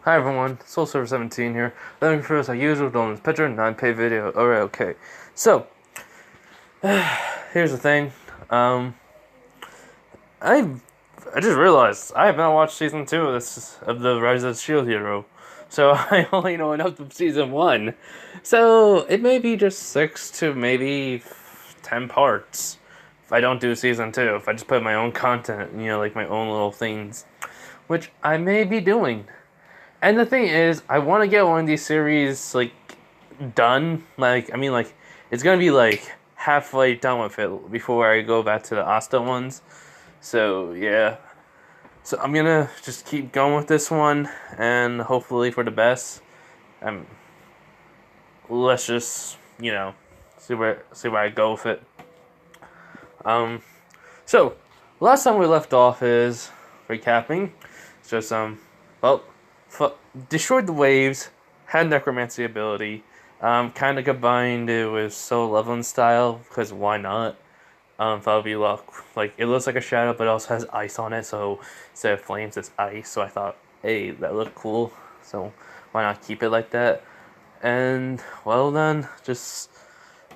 Hi everyone, SoulServer17 here. Let me first, like usual, don't picture, non-pay video. Alright, okay. So, here's the thing. Um, I I just realized I have not watched season 2 of the Rise of the Shield Hero. So I only know enough of season 1. So it may be just 6 to maybe 10 parts. If I don't do season 2, if I just put my own content, like my own little things. Which I may be doing. And the thing is, I want to get one of these series done. It's gonna be halfway done with it before I go back to the Asta ones. So yeah, so I'm gonna just keep going with this one, and hopefully for the best. Um, let's just see where I go with it. Um, so last time we left off is recapping. It's just well, destroyed the waves, had necromancy ability, kind of combined it with soul leveling style because why not? Thought it'd be like it looks like a shadow, but it also has ice on it. So instead of flames, it's ice. So I thought, hey, that looked cool. So why not keep it like that? And well then, just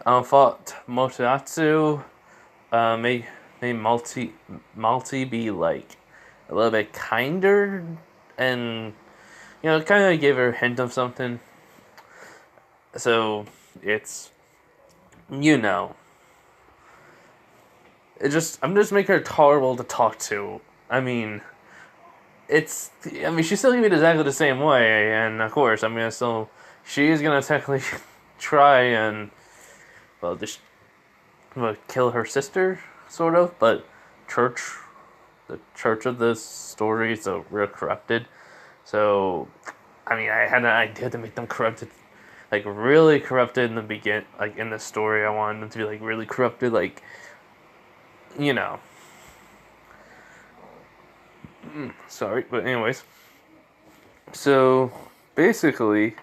fought Motoatsu. Made Malty be like a little bit kinder, and kind of gave her a hint of something. So it's you know, I'm just making her tolerable to talk to. I mean, she's still gonna be exactly the same way, and of course, she's gonna technically try and just kill her sister, sort of. But church, the church of this story is real corrupted. So, I had an idea to make them corrupted, like really corrupted in the in the story. I wanted them to be really corrupted, you know. Sorry, but anyways. So basically,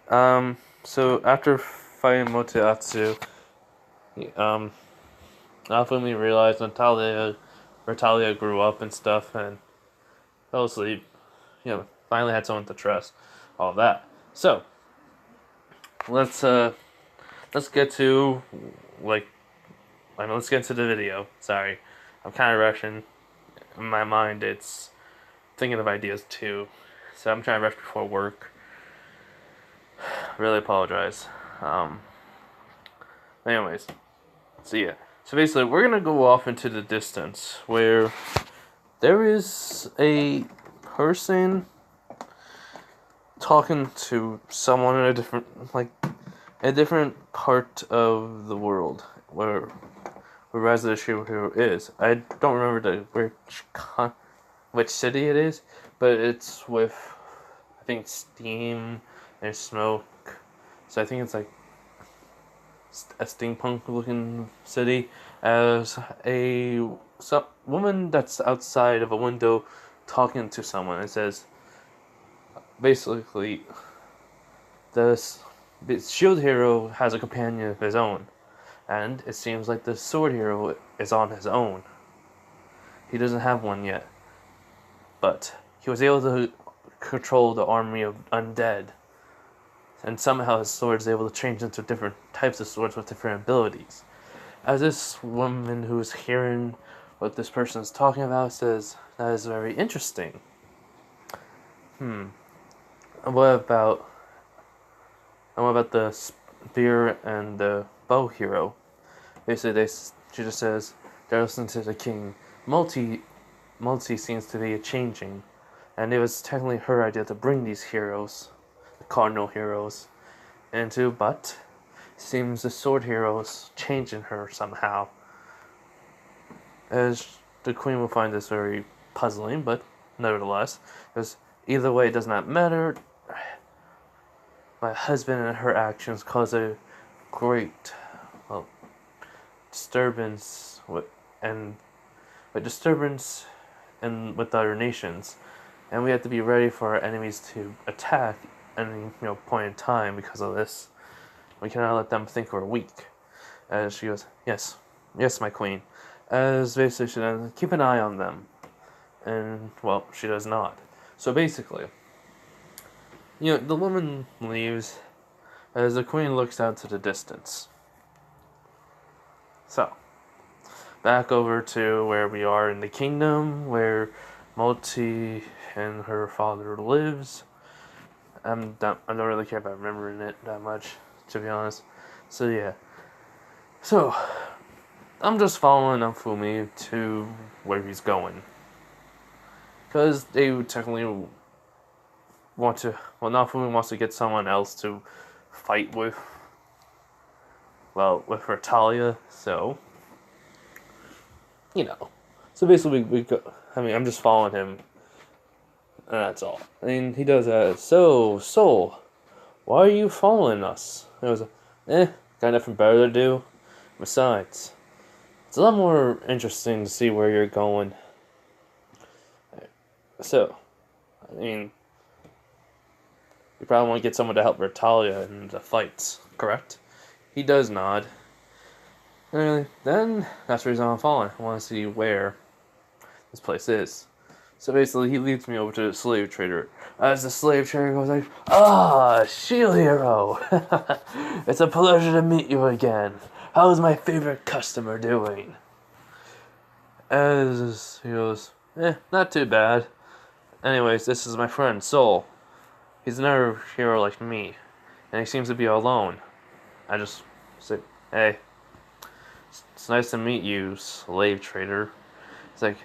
so after fighting Motoatsu, um, I finally realized Natalia grew up and stuff and fell asleep. Finally had someone to trust. All that. So let's get to let's get into the video. Sorry, I'm kind of rushing. In my mind, it's thinking of ideas too, so I'm trying to rush before work. Really apologize. Anyways, so yeah. So basically, we're gonna go off into the distance where there is a person talking to someone in a different part of the world where Rise of the Shield Hero is. I don't remember which city it is, but it's with I think steam and smoke. So I think it's like a steampunk looking city, as a woman that's outside of a window talking to someone. It says basically the shield hero has a companion of his own, and it seems like the sword hero is on his own. He doesn't have one yet, but he was able to control the army of undead, and somehow his sword is able to change into different types of swords with different abilities. As this woman who's hearing what this person is talking about says, that is very interesting. What about the spear and the bow hero? Basically, she just says they're listening to the king. Multi seems to be changing, and it was technically her idea to bring these heroes, the cardinal heroes, into, but seems the sword heroes changing her somehow. As the queen will find this very puzzling, but nevertheless, because either way it does not matter. My husband and her actions cause a great disturbance with other nations, and we have to be ready for our enemies to attack at any point in time. Because of this, we cannot let them think we're weak. As she goes, yes, my queen. As basically she does, keep an eye on them, and she does not. So basically, The woman leaves as the queen looks out to the distance. So, back over to where we are in the kingdom, where Multi and her father lives. I don't really care about remembering it that much, to be honest. So yeah. So, I'm just following Fumi to where he's going. Because they technically want to... Well, Fumi wants to get someone else to fight with... Well, with Ratalia, so... So basically, we go... I'm just following him. And that's all. He does that. So, Soul, why are you following us? It was, got nothing better to do. Besides, it's a lot more interesting to see where you're going. So, you probably want to get someone to help Ratalia in the fights, correct? He does nod. And then, that's the reason I'm following. I want to see where this place is. So basically, he leads me over to the slave trader. As the slave trader goes like, Shield Hero! It's a pleasure to meet you again. How's my favorite customer doing? As he goes, not too bad. Anyways, this is my friend, Soul. He's another hero like me, and he seems to be alone. I just say, hey, it's nice to meet you, slave trader. It's like,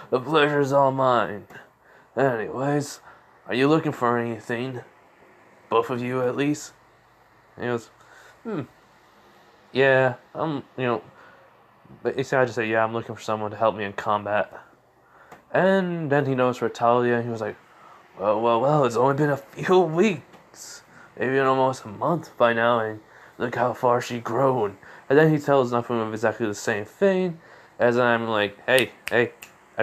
the pleasure's all mine. Anyways, are you looking for anything? Both of you, at least? And he goes, yeah, but I just say, yeah, I'm looking for someone to help me in combat. And then he knows Ratalia, and he was like, well, it's only been a few weeks. Maybe almost a month by now, and look how far she's grown. And then he tells nothing of exactly the same thing, as I'm like, hey, I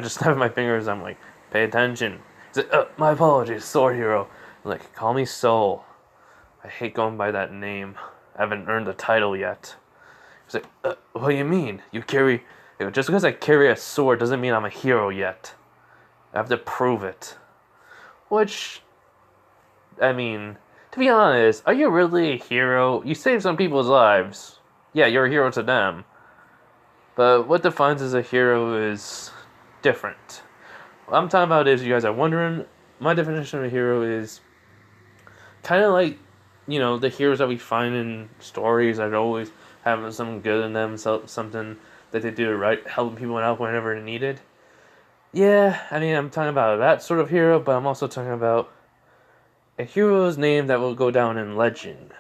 just snap my fingers, I'm like, pay attention. He's like, my apologies, Sword Hero. I'm like, call me Soul. I hate going by that name. I haven't earned the title yet. He's like, what do you mean? Just because I carry a sword doesn't mean I'm a hero yet. I have to prove it. Which, to be honest, are you really a hero? You saved some people's lives. Yeah, you're a hero to them. But what defines as a hero is different. What I'm talking about is, you guys are wondering, my definition of a hero is kind of like, the heroes that we find in stories that always have something good in them, something that they do right, helping people out whenever needed. Yeah, I'm talking about that sort of hero, but I'm also talking about a hero's name that will go down in legend.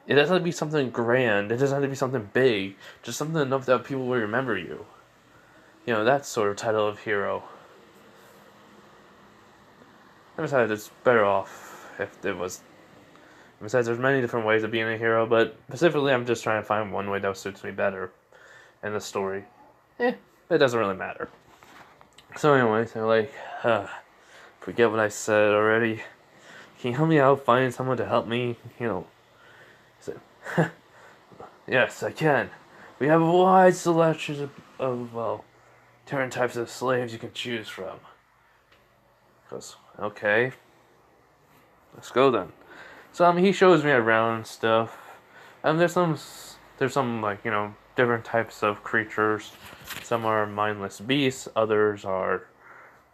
It doesn't have to be something grand, it doesn't have to be something big, just something enough that people will remember you. That sort of title of hero. Besides, it's better off if it was... Besides, there's many different ways of being a hero, but specifically I'm just trying to find one way that suits me better in the story. It doesn't really matter. So anyways, they're like, forget what I said already. Can you help me out finding someone to help me, So, yes, I can. We have a wide selection of different types of slaves you can choose from. Goes, okay. Let's go then. So, he shows me around and stuff. And there's some different types of creatures. Some are mindless beasts, others are,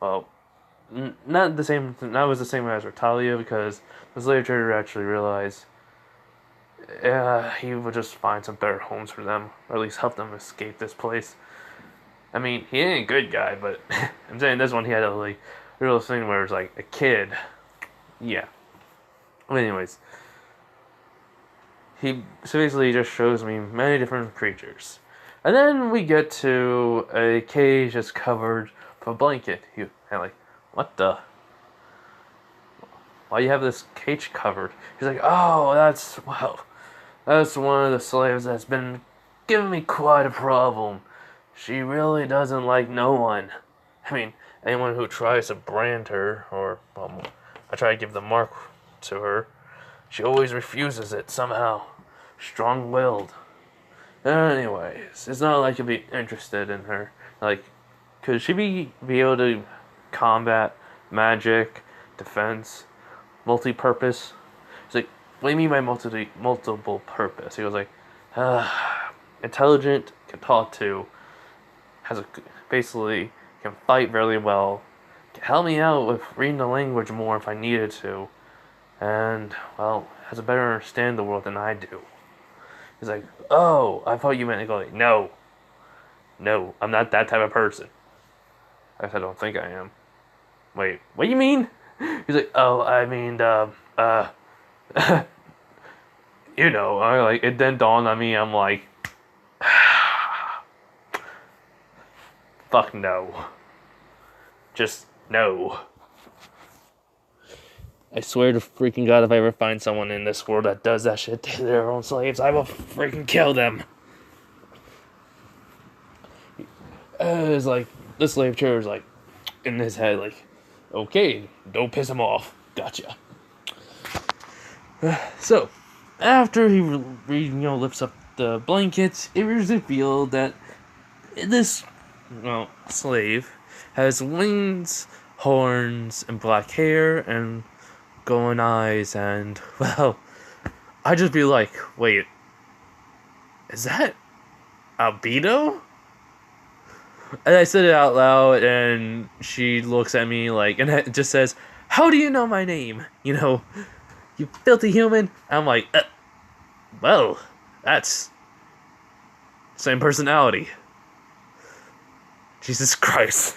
not the same as Ratalia, because the slave trader actually realized he would just find some better homes for them, or at least help them escape this place. He ain't a good guy, but I'm saying this one he had a real thing where it's like a kid. Yeah. But anyways, he basically just shows me many different creatures. And then we get to a cage that's covered with a blanket. What the? Why do you have this cage covered? He's like, that's one of the slaves that's been giving me quite a problem. She really doesn't like no one. Anyone who tries to brand her, or, I try to give the mark to her, she always refuses it somehow. Strong-willed. Anyways, it's not like you'll be interested in her. Could she be able to combat, magic, defense, multi-purpose. He's like, what do you mean by multiple purpose? He was like, intelligent, can talk to, has a basically can fight really well, can help me out with reading the language more if I needed to, and well, has a better understanding of the world than I do. He's like, oh, I thought you meant to go like, no, I'm not that type of person. I said, I don't think I am. Wait, what do you mean? He's like, oh, I mean, you know, it then dawned on me, I'm like, fuck no. Just no. I swear to freaking God, if I ever find someone in this world that does that shit to their own slaves, I will freaking kill them. It's like, the slave trader is like, in his head, like, okay, don't piss him off. Gotcha. So, after he lifts up the blankets, it was revealed that this, slave has wings, horns, and black hair, and glowing eyes, and, well, I'd just be like, wait, is that Albedo? And I said it out loud, and she looks at me like, and it just says, how do you know my name? You filthy human. I'm like, well, that's same personality. Jesus Christ.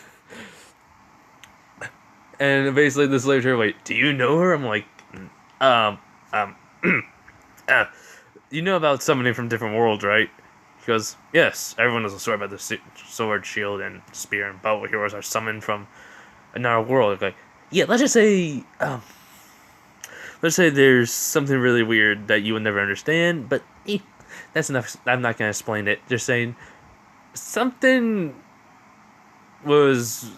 And basically this slave trader, wait, do you know her? I'm like, you know about summoning from different worlds, right? He goes, yes, everyone knows a story about the sword, shield, and spear and bow heroes are summoned from another world. Like, yeah, let's say there's something really weird that you would never understand, but that's enough. I'm not going to explain it. Just saying, something was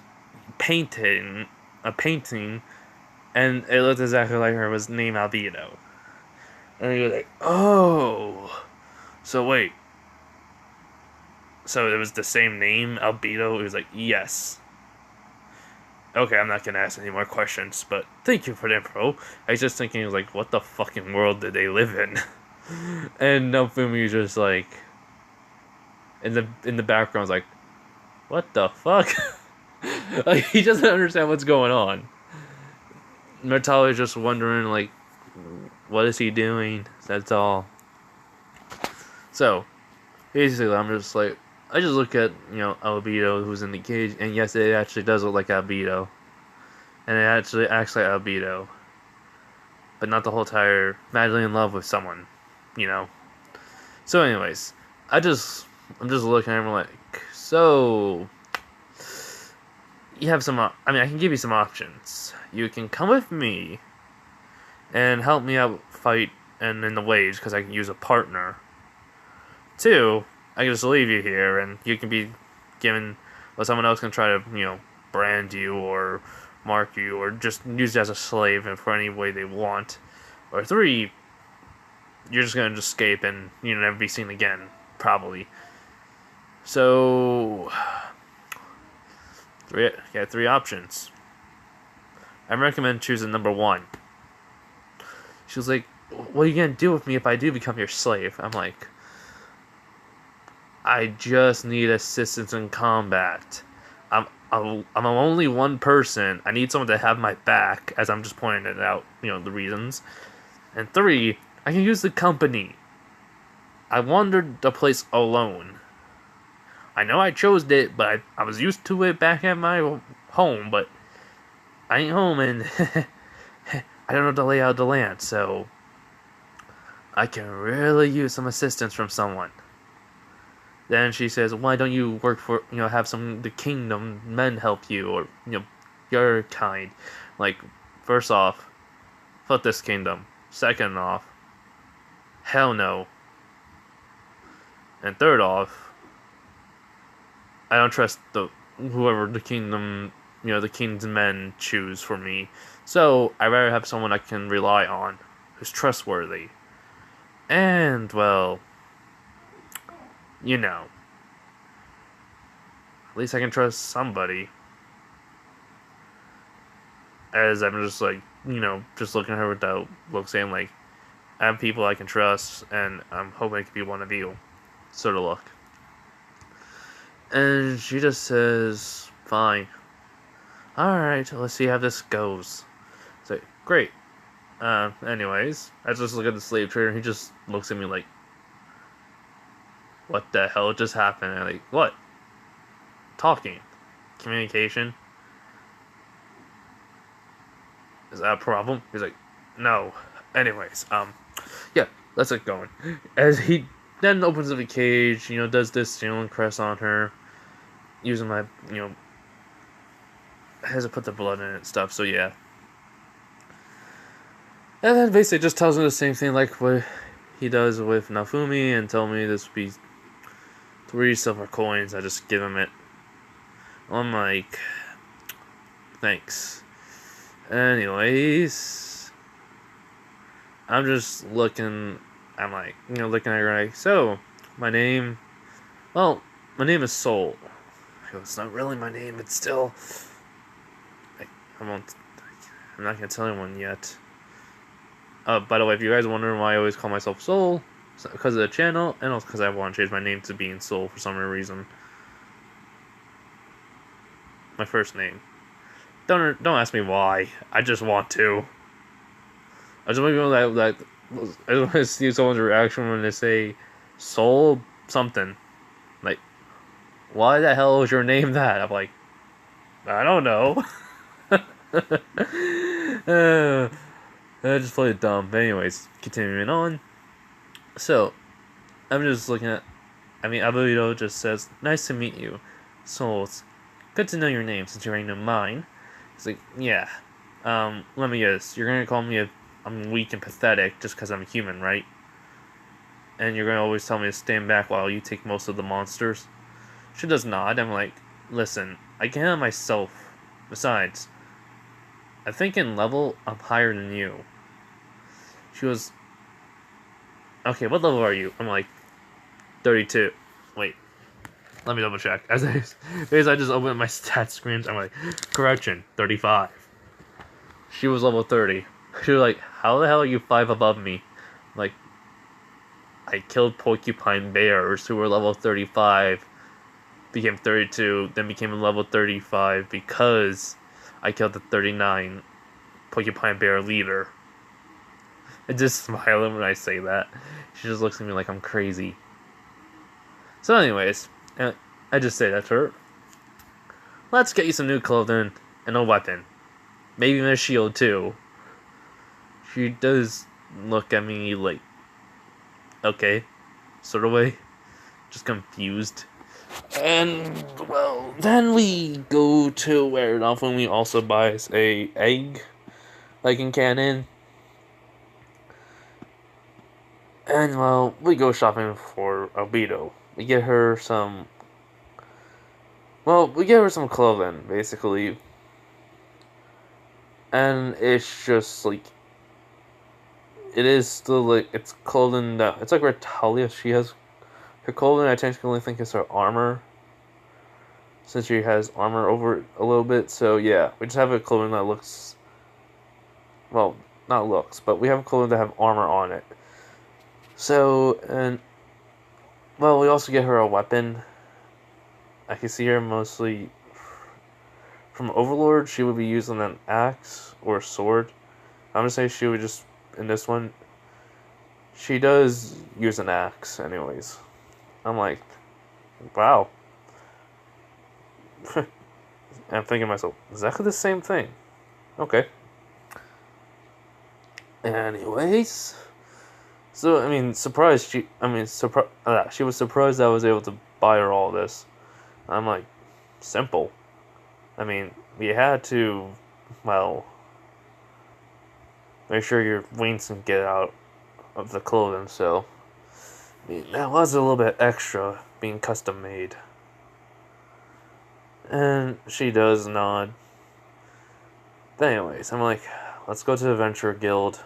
a painting, and it looked exactly like her. It was named Albedo. And he was like, oh, so wait. So it was the same name, Albedo? He was like, yes. Okay, I'm not gonna ask any more questions, but thank you for the info. I was just thinking, like, what the fucking world did they live in? And Nofumi's just like, in the background, like, what the fuck? Like, he doesn't understand what's going on. Murtala is just wondering, like, what is he doing? That's all. So, basically, I'm just like, I just look at, Albedo, who's in the cage, and yes, it actually does look like Albedo. And it actually acts like Albedo. But not the whole entire madly in love with someone, So anyways, I'm just looking at him like, so, you have some, I can give you some options. You can come with me and help me out fight and in the waves, because I can use a partner. 2, I can just leave you here, and you can be given, or someone else can try to, brand you, or mark you, or just use you as a slave and for any way they want. Or 3, you're just gonna just escape and, never be seen again, probably. So, 3 options. I recommend choosing number 1. She was like, what are you gonna do with me if I do become your slave? I'm like, I just need assistance in combat. I'm only one person. I need someone to have my back, as I'm just pointing it out, the reasons. And 3, I can use the company. I wandered the place alone. I know I chose it, but I was used to it back at my home, but I ain't home, and I don't know the layout of the land, so I can really use some assistance from someone. Then she says, why don't you work for, have the kingdom men help you, or, your kind. Like, first off, fuck this kingdom. Second off, hell no. And third off, I don't trust whoever the kingdom, the king's men choose for me. So, I'd rather have someone I can rely on, who's trustworthy. And, well, at least I can trust somebody. As I'm just like, just looking at her with that look, saying like, I have people I can trust, and I'm hoping I can be one of you, sort of look. And she just says, fine. Alright, let's see how this goes. It's like, great. Anyways, I just look at the slave trader, and he just looks at me like, what the hell just happened? And I'm like, what? Talking. Communication. Is that a problem? He's like, no. Anyways, yeah, let's get going. As he then opens up the cage, does this, press on her, using my, has to put the blood in it and stuff, so yeah. And then basically just tells me the same thing like what he does with Nafumi, and tell me this would be 3 silver coins. I just give him it. I'm like, thanks. Anyways, I'm just looking. I'm like, looking at her like, so, my name is Soul. I go, it's not really my name, but still, I'm not gonna tell anyone yet. By the way, if you guys are wondering why I always call myself Soul, it's because of the channel, and also because I want to change my name to being Soul for some reason. My first name. Don't ask me why. I just want to. I just want to know that I just want to see someone's reaction when they say Soul something. Like, why the hell is your name that? I'm like, I don't know. I just played it dumb. But anyways, continuing on. So, I'm just looking at. Abuito just says, nice to meet you. So, it's good to know your name since you already know mine. He's like, yeah. Let me guess. You're gonna call me I'm weak and pathetic just because I'm human, right? And you're gonna always tell me to stand back while you take most of the monsters? She does nod. I'm like, listen, I can handle myself. Besides, I think in level, I'm higher than you. She was, okay, what level are you? I'm like, 32. Wait, let me double check. As I just opened my stat screens, I'm like, correction, 35. She was level 30. She was like, how the hell are you 5 above me? I'm like, I killed porcupine bears who were level 35, became 32, then became level 35 because I killed the 39 porcupine bear leader. I just smile when I say that. She just looks at me like I'm crazy. So anyways, I just say that to her. Let's get you some new clothing and a weapon. Maybe even a shield too. She does look at me like, okay, sort of way. Just confused. And, well, then we go to where Nafumi also buys a egg, like in canon. And, well, we go shopping for Obito. We get her some clothing, basically. And it's just, like, it is still, like, it's clothing that, it's like Retalia, she has, her clothing I technically think is her armor, since she has armor over it a little bit, so yeah, we just have a clothing that looks, well, not looks, but we have clothing that have armor on it. So, and, well, we also get her a weapon. I can see her mostly from Overlord. She would be using an axe or a sword. I'm gonna say she would just, in this one, she does use an axe anyways. I'm like, wow. I'm thinking to myself, exactly the same thing. Okay. Anyways, so she was surprised I was able to buy her all this. I'm like, simple. We had to, well, make sure your wings can get out of the clothing, so that was a little bit extra being custom made. And she does nod. But anyways, I'm like, let's go to the Adventure Guild.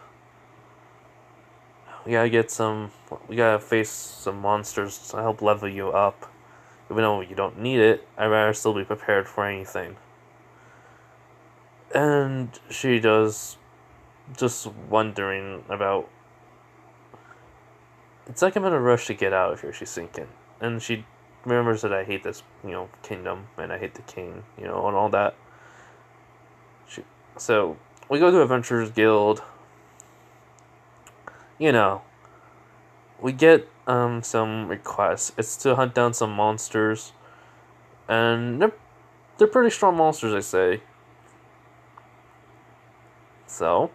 We gotta face some monsters to help level you up. Even though you don't need it, I'd rather still be prepared for anything. And she does just wondering about. It's like I'm in a rush to get out of here, she's thinking. And she remembers that I hate this, kingdom, and I hate the king, and all that. So, we go to Adventurers Guild. We get some requests. It's to hunt down some monsters. And they're pretty strong monsters, I say. So,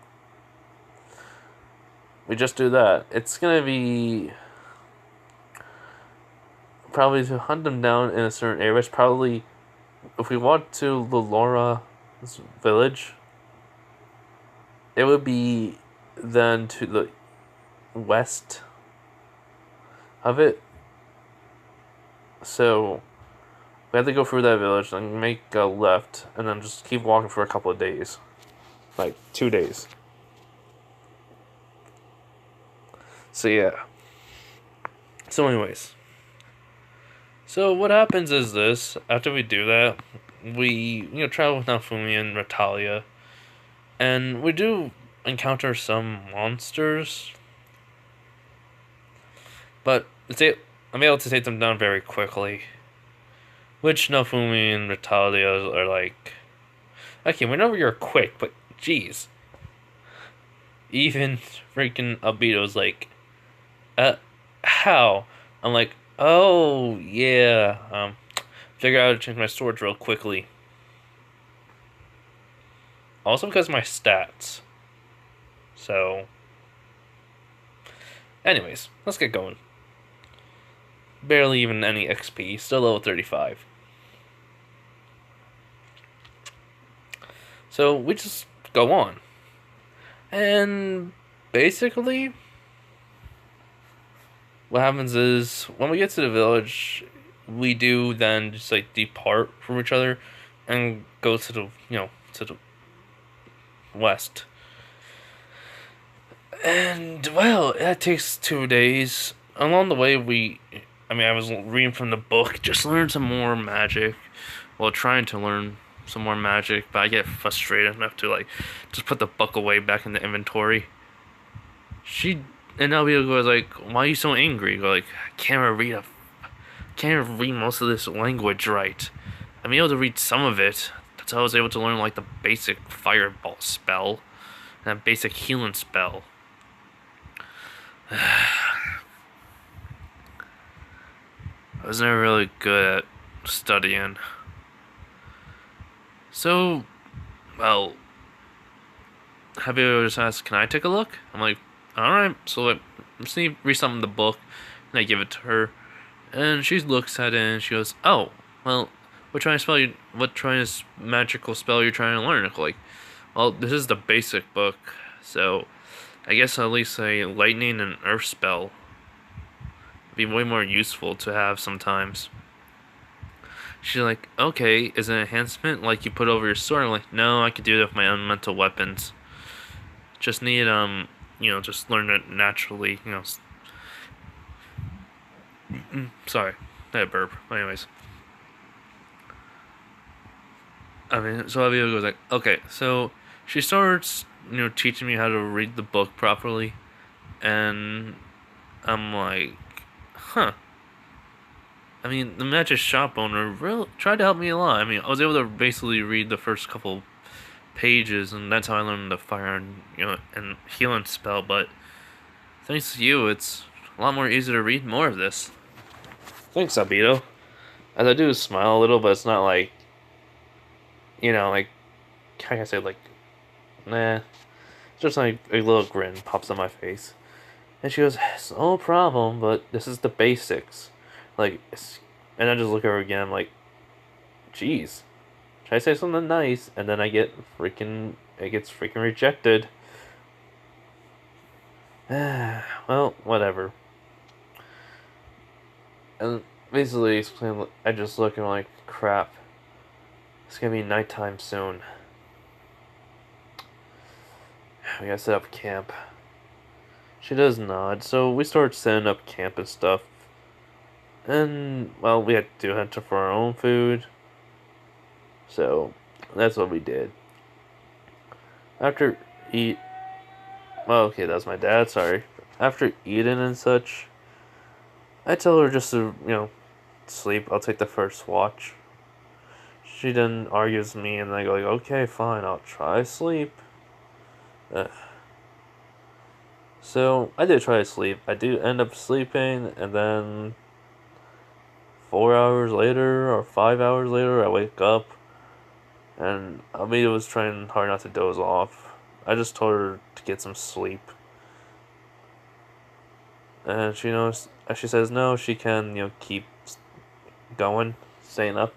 we just do that. It's gonna be probably to hunt them down in a certain area. It's probably if we walk to Laura's village, it would be then to the west of it. So we have to go through that village and make a left, and then just keep walking for a couple of days, like 2 days. So yeah. So anyways. So what happens is this, after we do that, we, travel with Nafumi and Ratalia, and we do encounter some monsters, but I'm able to take them down very quickly, which Nafumi and Ratalia are like, okay, we know you're quick, but jeez. Even freaking Albedo's like, how? I'm like, oh, yeah. Figure out how to change my swords real quickly. Also because of my stats. So, anyways, let's get going. Barely even any XP. Still level 35. So, we just go on. And basically, what happens is when we get to the village, we do then just like depart from each other and go to the to the west. And well, that takes 2 days. Along the way, I was reading from the book, just learn some more magic. Well, trying to learn some more magic, but I get frustrated enough to like just put the book away back in the inventory. And Elvia goes like, "Why are you so angry?" Go like, Can't even read most of this language right. I'm able to read some of it. That's how I was able to learn like the basic fireball spell and a basic healing spell." I was never really good at studying. So, well, have you ever just asked, "Can I take a look?" I'm like, alright. So I read some of the book, and I give it to her. And she looks at it, and she goes, "Oh, well, what magical spell you're trying to learn?" I'm like, well, this is the basic book, so I guess at least a lightning and earth spell would be way more useful to have sometimes. She's like, "Okay, is it an enhancement like you put over your sword?" I'm like, "No, I could do that with my elemental weapons. Just need, just learn it naturally, Sorry, I had a burp. Anyways. So Abigail goes like, okay, so she starts, teaching me how to read the book properly, and I'm like, huh. The magic shop owner really tried to help me a lot. I was able to basically read the first couple pages, and that's how I learned the fire and healing spell. But thanks to you, it's a lot more easy to read more of this. Thanks, Albedo. As I do smile a little, but it's not like, like, how can I say, like, nah. Just like a little grin pops on my face. And she goes, "It's no problem, but this is the basics." And I just look at her again, I'm like, "Jeez, try to say something nice," and then it gets freaking rejected. Well, whatever. And basically, I just look and I'm like, crap. It's gonna be nighttime soon. We gotta set up camp. She does nod, so we start setting up camp and stuff. And, well, we had to hunt for our own food. So, that's what we did. After well, okay, that's my dad, sorry. After eating and such, I tell her just to, sleep. I'll take the first watch. She then argues with me, and I go, like, okay, fine, I'll try sleep. Ugh. So, I did try to sleep. I do end up sleeping, and then 4 hours later, or 5 hours later, I wake up, and Almeida was trying hard not to doze off. I just told her to get some sleep. And she says no, she can, keep going, staying up.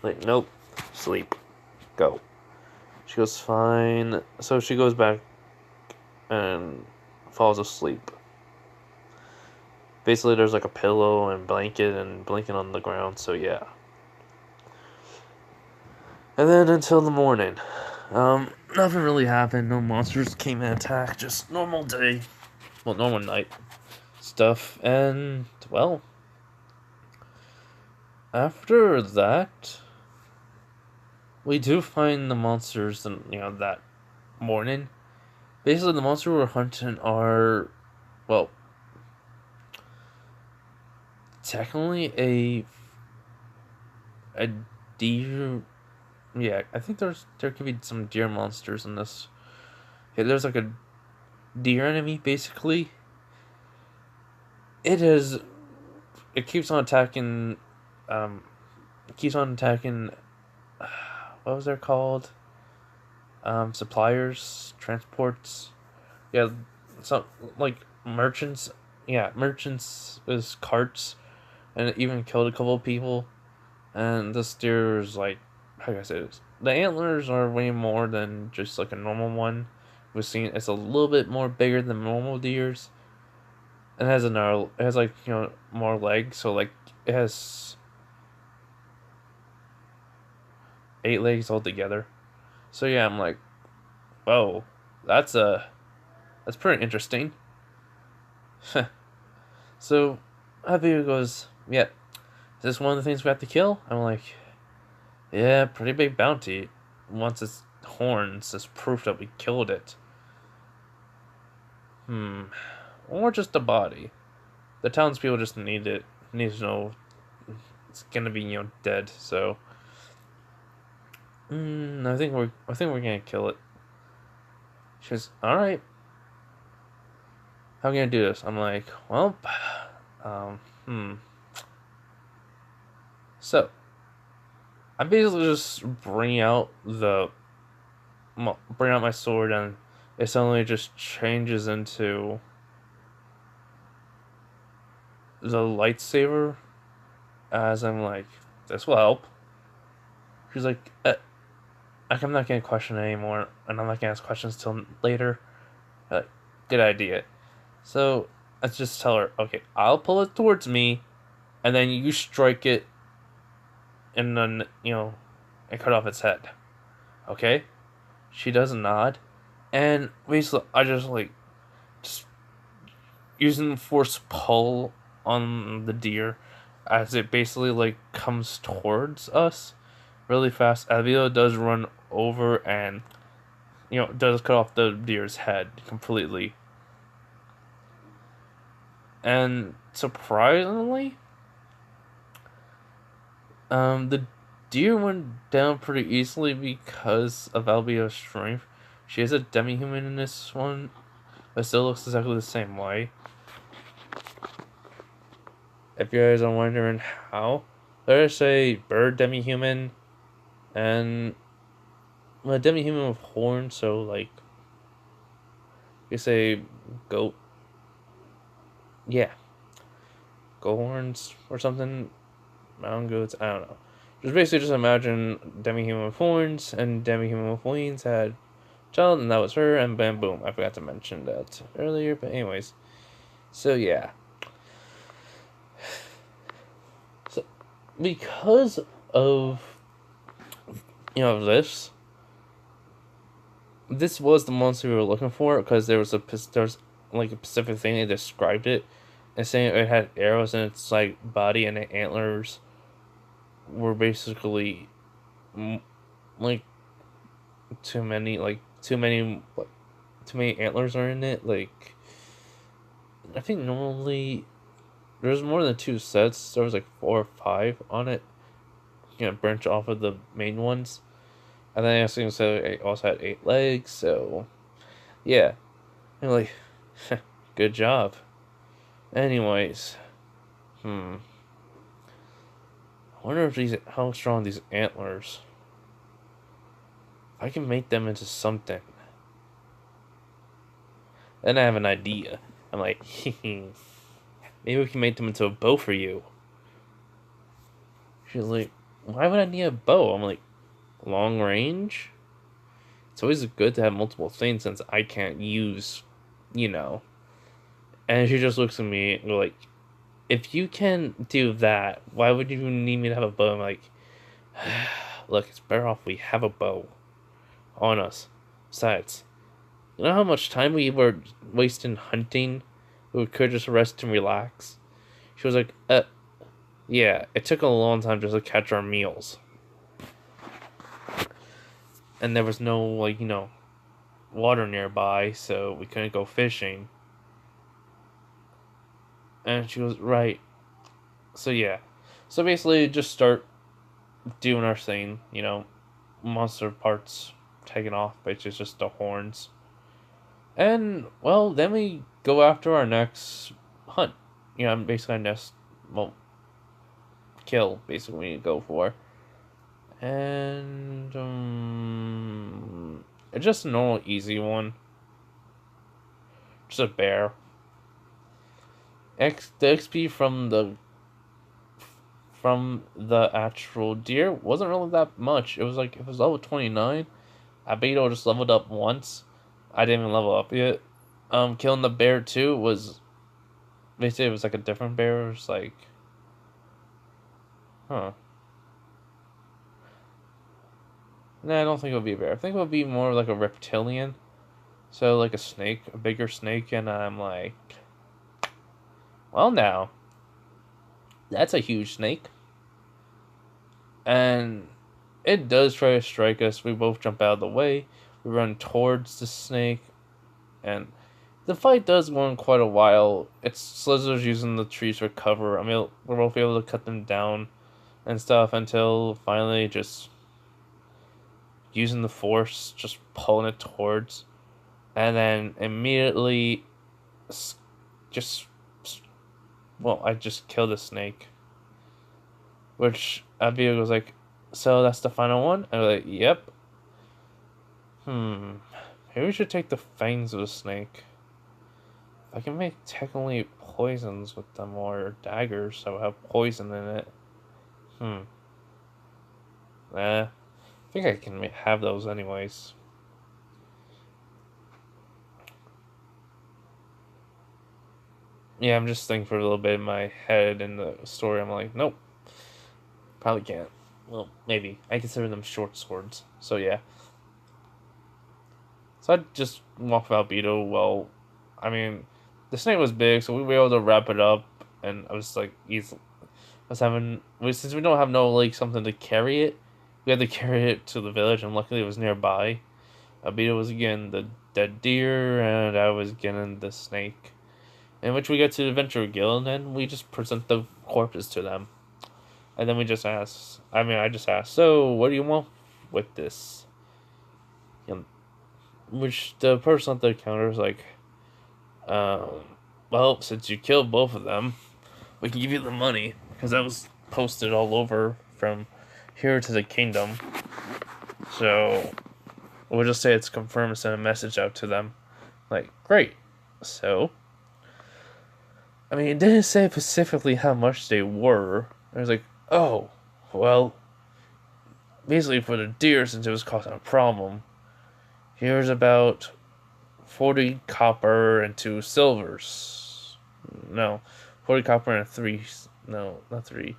Like, nope, sleep, go. She goes, fine. So she goes back and falls asleep. Basically, there's like a pillow and blanket and blanket on the ground, so yeah. And then until the morning. Nothing really happened. No monsters came and attacked. Just normal day. Well, normal night stuff. And, well, after that, we do find the monsters, and that morning. Basically, the monsters we're hunting are, well, technically a deer. Yeah, I think there could be some deer monsters in this. Yeah, there's like a deer enemy basically. It is. It keeps on attacking. It keeps on attacking. What was that called? Suppliers, transports. Yeah, some like merchants. Yeah, merchants is carts, and it even killed a couple of people. And this deer is like, how can I say this? The antlers are way more than just like a normal one. We've seen it's a little bit more bigger than normal deers. And it has like more legs, so like it has 8 legs altogether. So yeah, I'm like, whoa, that's that's pretty interesting. So Abigail goes, yeah, is this one of the things we have to kill? I'm like, yeah, pretty big bounty. Once its horns is proof that we killed it. Or just the body. The townspeople just need to know it's gonna be dead. So, I think we're gonna kill it. She goes, all right. How are we gonna do this? I'm like, well, um, hmm. So, I basically just bring out my sword, and it suddenly just changes into the lightsaber. As I'm like, this will help. She's like, I'm not gonna question it anymore, and I'm not gonna ask questions till later. Good idea. So let's just tell her, okay, I'll pull it towards me, and then you strike it, and then and cut off its head. Okay? She does nod, and basically I just using force pull on the deer, as it basically like comes towards us really fast. Avila does run over and does cut off the deer's head completely. And surprisingly, the deer went down pretty easily because of Albia's strength. She is a demi-human in this one, but still looks exactly the same way. If you guys are wondering how, there's a bird demi-human and a demi-human with horns, so like you say goat. Yeah. Goat horns or something. Mountain goats, I don't know. Just imagine demi-human with horns and demi-human with wings had child, and that was her, and bam, boom. I forgot to mention that earlier, but anyways. So yeah. So because of this was the monster we were looking for, because there was like a specific thing that described it, and saying it had arrows in its like body, and the antlers were basically like too many too many antlers are in it. Like, I think normally there's more than 2 sets. There was like 4 or 5 on it. You know, branch off of the main ones. And then I think so it also had 8 legs, so yeah. And like good job. Anyways. I wonder if how strong these antlers. I can make them into something. Then I have an idea. I'm like, maybe we can make them into a bow for you. She's like, why would I need a bow? I'm like, long range? It's always good to have multiple things since I can't use, you know. And she just looks at me and like, if you can do that, why would you need me to have a bow? I'm like, look, it's better off we have a bow on us. Besides, you know how much time we were wasting hunting? We could just rest and relax. She was like, yeah, it took a long time just to catch our meals. And there was no, like, water nearby, so we couldn't go fishing. And she was right. So, yeah. So, basically, just start doing our thing, monster parts taken off, which is just the horns. And, well, then we go after our next hunt. Basically our next, kill, basically, we go for. And, it's just a normal, easy one. Just a bear. The XP from the actual deer wasn't really that much. It was level 29. Abito just leveled up once. I didn't even level up yet. Killing the bear too was basically it was like a different bear. It was like, huh. Nah, I don't think it would be a bear. I think it would be more like a reptilian. So like a snake, a bigger snake, and I'm like, well now, that's a huge snake. And it does try to strike us. We both jump out of the way. We run towards the snake. And the fight does go on quite a while. It's Slizzer's using the trees for cover. I mean, we're both able to cut them down and stuff until finally just using the force, just pulling it towards. And then immediately I just killed the snake. Which Abia was like, so that's the final one? I was like, yep. Maybe we should take the fangs of the snake. If I can make technically poisons with them or daggers that will have poison in it. I think I can have those anyways. Yeah, I'm just thinking for a little bit in my head in the story. I'm like, nope. Probably can't. Well, maybe. I consider them short swords. So, yeah. So, I just walked with Albedo. Well, I mean, the snake was big, so we were able to wrap it up. And I was like, since we don't have no, something to carry it, we had to carry it to the village, and luckily it was nearby. Albedo was getting the dead deer, and I was getting the snake. In which we get to the Adventure Guild, and we just present the corpses to them. And then I just asked, so what do you want with this? Which the person at the counter is like, well, since you killed both of them, we can give you the money. Because that was posted all over from here to the kingdom. So, we'll just say it's confirmed and send a message out to them. Like, great. So, I mean, it didn't say specifically how much they were. I was like, oh, well, basically for the deer, since it was causing a problem, here's about 40 copper and 2 silvers. No, 40 copper and 3, no, not 3,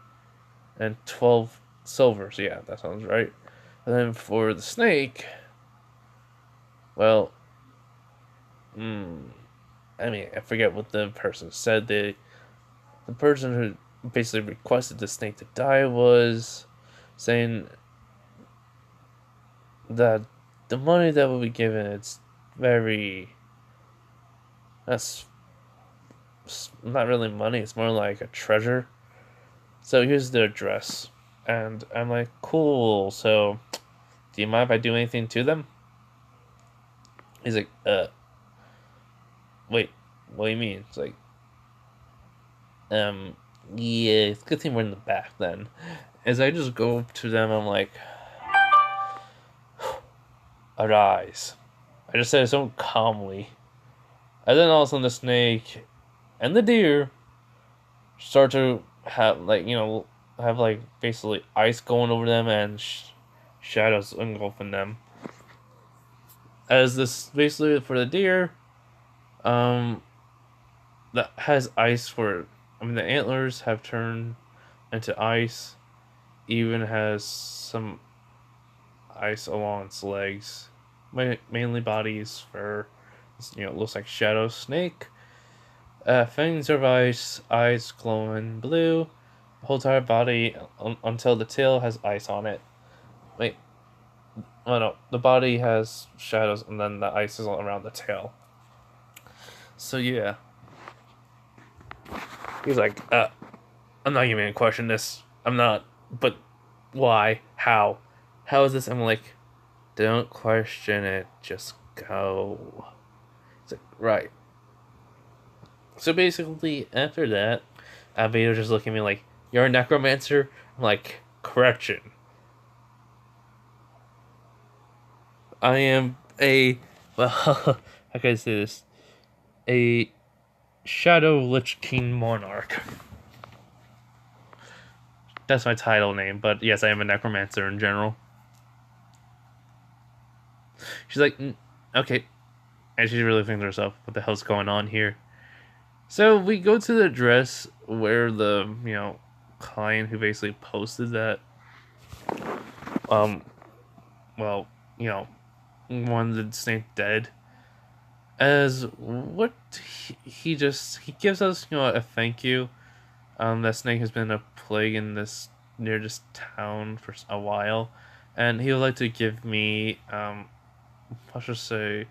and 12 silvers. Yeah, that sounds right. And then for the snake, well, I mean, I forget what the person said. The person who basically requested the snake to die was saying that the money that will be given, it's very That's not really money. It's more like a treasure. So here's the address, and I'm like, cool. So, do you mind if I do anything to them? He's like, wait, what do you mean? It's like, um, yeah, it's a good thing we're in the back then. As I just go up to them, I'm like, arise. I just said it so calmly. And then all of a sudden the snake and the deer start to have, like, have, like, basically ice going over them and shadows engulfing them. As this, basically, for the deer, um, that has ice for, I mean, the antlers have turned into ice, even has some ice along its legs, mainly bodies, fur, it looks like shadow snake. Fangs of ice, eyes glowing blue, the whole entire body until the tail has ice on it. Wait, oh no, the body has shadows and then the ice is all around the tail. So yeah, he's like, I'm not even gonna question this. I'm not, but why? How? How is this? I'm like, don't question it, just go. It's like, right. So basically, after that, Vader just looking at me like, you're a necromancer? I'm like, correction. I am well, how can I say this? A Shadow Lich King Monarch. That's my title name, but yes, I am a necromancer in general. She's like, okay. And she really thinks to herself, what the hell's going on here? So we go to the address where the, client who basically posted that, um, well, wanted Snake dead. As what he gives us, a thank you. That Snake has been a plague in near this town for a while, and he would like to give me, I should say,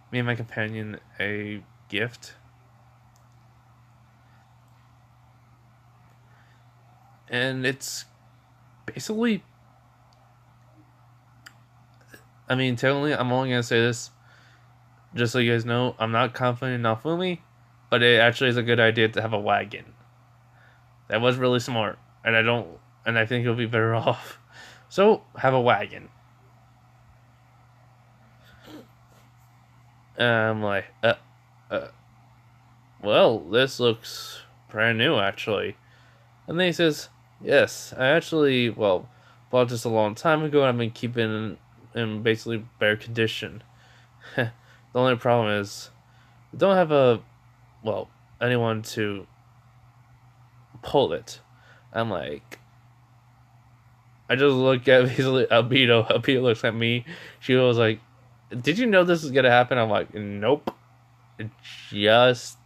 me and my companion a gift. And it's basically, I mean, technically, I'm only gonna say this, just so you guys know, I'm not confident in Nafumi, but it actually is a good idea to have a wagon. That was really smart, and I think you'll be better off. So, have a wagon. And I'm like, well, this looks brand new, actually. And then he says, yes, I actually, well, bought this a long time ago, and I've been keeping it in basically bare condition. The only problem is, we don't have anyone to pull it. I'm like, I just look at basically Albedo. Albedo looks at me. She was like, did you know this was gonna happen? I'm like, nope. It just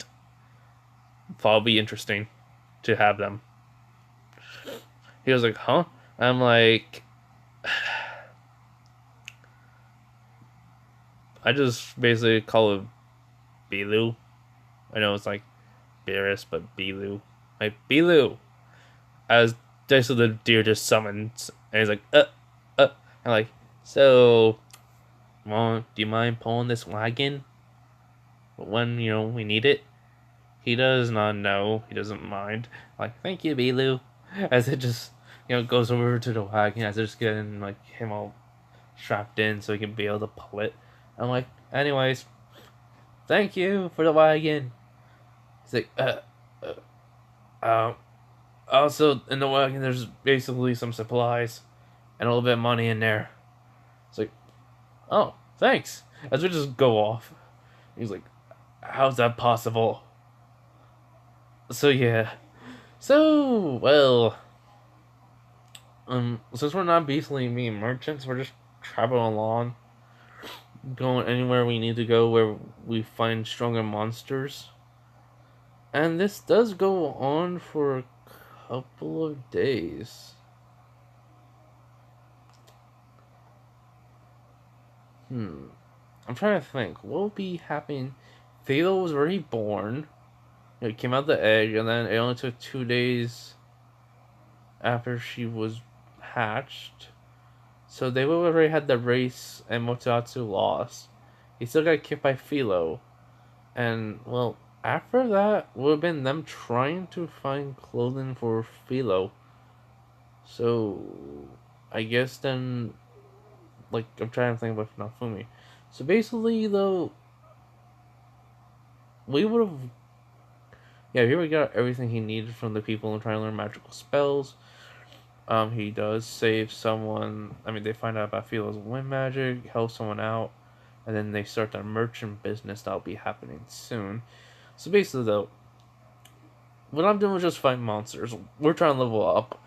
thought it'd be interesting to have them. He was like, huh? I'm like, I just basically call it Bilu. I know it's like Beerus, but Bilu. Like, Bilu! As basically the deer just summons, and he's like, I'm like, so, well, do you mind pulling this wagon? When, we need it? He does not know. He doesn't mind. I'm like, thank you, Bilu. As it just, goes over to the wagon, as it's getting, like, him all strapped in so he can be able to pull it. I'm like, anyways, thank you for the wagon. He's like, also, in the wagon, there's basically some supplies and a little bit of money in there. It's like, oh, thanks. As we just go off. He's like, how's that possible? So, yeah. So, well, since we're not basically being merchants, we're just traveling along, going anywhere we need to go where we find stronger monsters. And this does go on for a couple of days. I'm trying to think. What will be happening Philo was already born. It came out the egg, and then it only took 2 days after she was hatched. So they would have already had the race, and Motoatsu lost. He still got kicked by Philo. And, well, after that would have been them trying to find clothing for Philo. So, I guess then, like, I'm trying to think about Nafumi. So basically, though, we would have, yeah, he would got everything he needed from the people and trying to learn magical spells. He does save someone. I mean, they find out about Philo's wind magic, help someone out, and then they start their merchant business that'll be happening soon. So basically, though, what I'm doing is just fight monsters. We're trying to level up.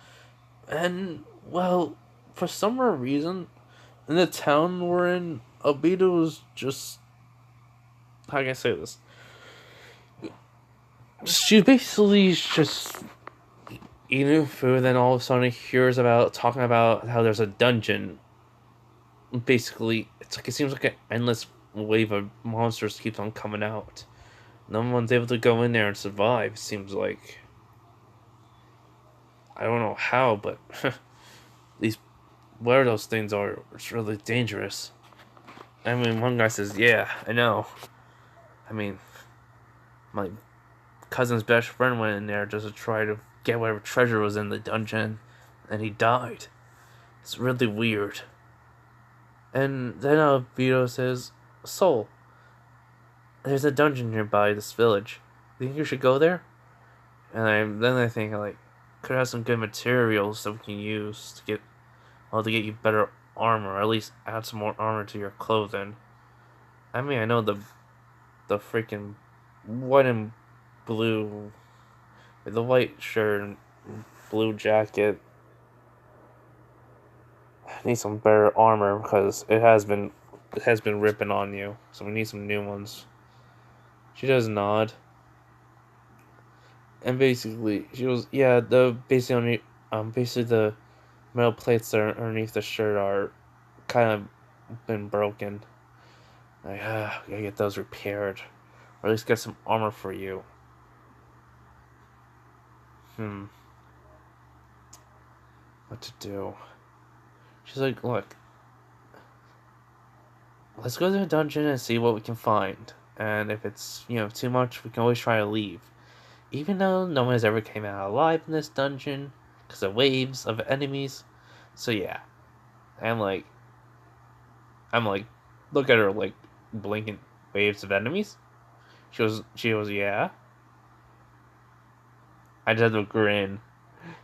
And, well, for some reason, in the town we're in, Obito is just... How can I say this? She basically just eating food, then all of a sudden hears about talking about how there's a dungeon. Basically, it's like it seems like an endless wave of monsters keeps on coming out. No one's able to go in there and survive. It seems like I don't know how, but these whatever those things are, it's really dangerous. I mean, one guy says, "Yeah, I know." I mean, my cousin's best friend went in there just to try to get whatever treasure was in the dungeon, and he died. It's really weird. And then Vito says, "Soul, there's a dungeon nearby this village. Think you should go there?" And then I think like could have some good materials that we can use to get you better armor, or at least add some more armor to your clothing. I mean, I know the freaking white and blue, the white shirt and blue jacket. I need some better armor because it has been ripping on you. So we need some new ones. She does nod. And basically, she goes, yeah, basically the metal plates that are underneath the shirt are kind of been broken. Like, gotta get those repaired. Or at least get some armor for you. What to do? She's like, look, let's go to the dungeon and see what we can find. And if it's, too much, we can always try to leave. Even though no one has ever came out alive in this dungeon, because of waves of enemies. So yeah. I'm like, look at her, like, blinking waves of enemies. She goes, yeah. I just had a grin.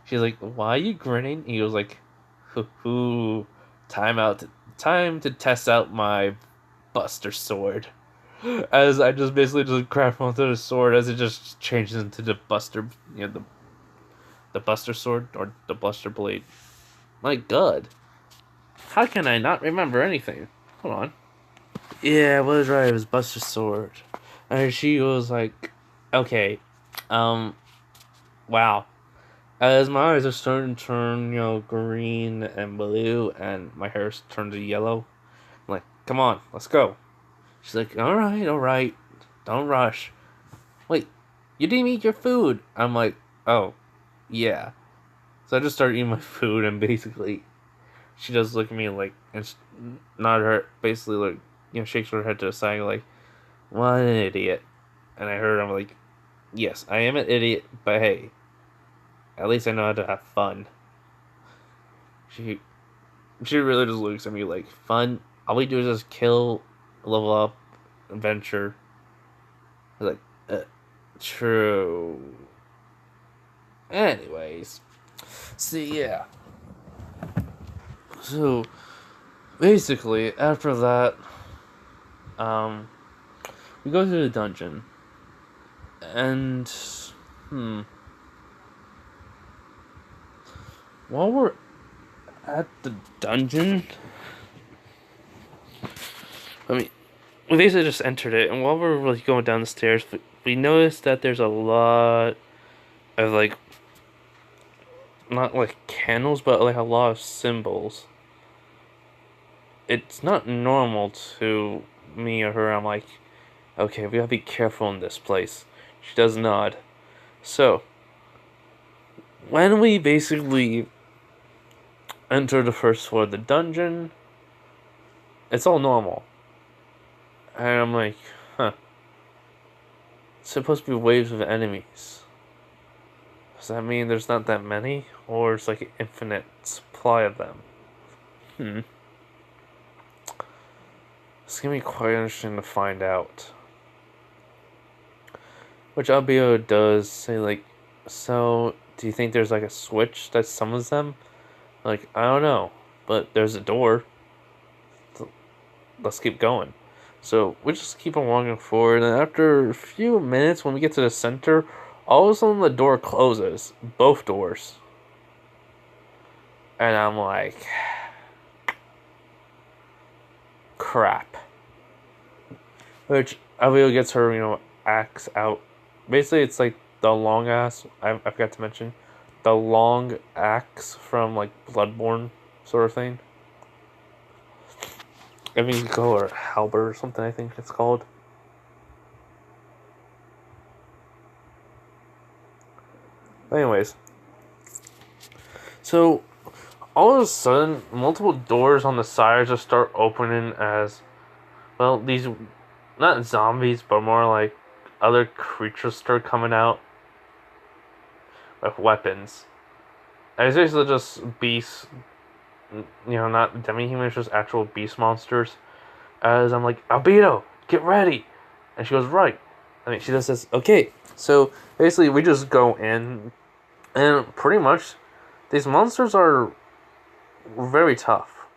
She's like, why are you grinning? And he was like, hoo, time to test out my Buster Sword. As I just basically just grab onto the sword as it just changes into the Buster, the Buster Sword or the Buster Blade. My God, how can I not remember anything? Hold on. Yeah, what was right? It was Buster Sword, and she was like, okay, wow. As my eyes are starting to turn, green and blue, and my hair's turned to yellow, I'm like, come on, let's go. She's like, all right, don't rush. Wait, you didn't eat your food. I'm like, oh, yeah. So I just started eating my food, and basically, she does look at me like, and not her, basically like, shakes her head to the side like, what an idiot. And I heard, I'm like, yes, I am an idiot, but hey, at least I know how to have fun. She really just looks at me like, fun? All we do is just kill, level up, adventure. I was like, true. Anyways, see, yeah. So, basically, after that, we go to the dungeon. And, while we're at the dungeon, I mean, we basically just entered it, and while we're really going down the stairs, we noticed that there's a lot of, like, not like candles, but like a lot of symbols. It's not normal to me or her. I'm like, Okay, we gotta be careful in this place. She does nod. So, when we basically enter the first floor of the dungeon, it's all normal. And I'm like, huh. It's supposed to be waves of enemies. Does that mean there's not that many? Or it's like an infinite supply of them? It's gonna be quite interesting to find out. Which Albio does say, like, so, do you think there's like a switch that summons them? Like, I don't know. But there's a door. So let's keep going. So we just keep on walking forward, and after a few minutes, when we get to the center, all of a sudden the door closes. Both doors. And I'm like, crap. Which Alvio gets her, axe out. Basically, it's like the long axe. I forgot to mention the long axe from like Bloodborne sort of thing. I mean, you could call her halberd or something. I think it's called. But anyways, so all of a sudden, multiple doors on the sides just start opening as, well, these, not zombies, but more like other creatures start coming out with weapons. And it's basically just beasts, not demi-humans, just actual beast monsters. As I'm like, Albedo, get ready! And she goes, right. I mean, she just says, okay. So basically, we just go in, and pretty much, these monsters are very tough.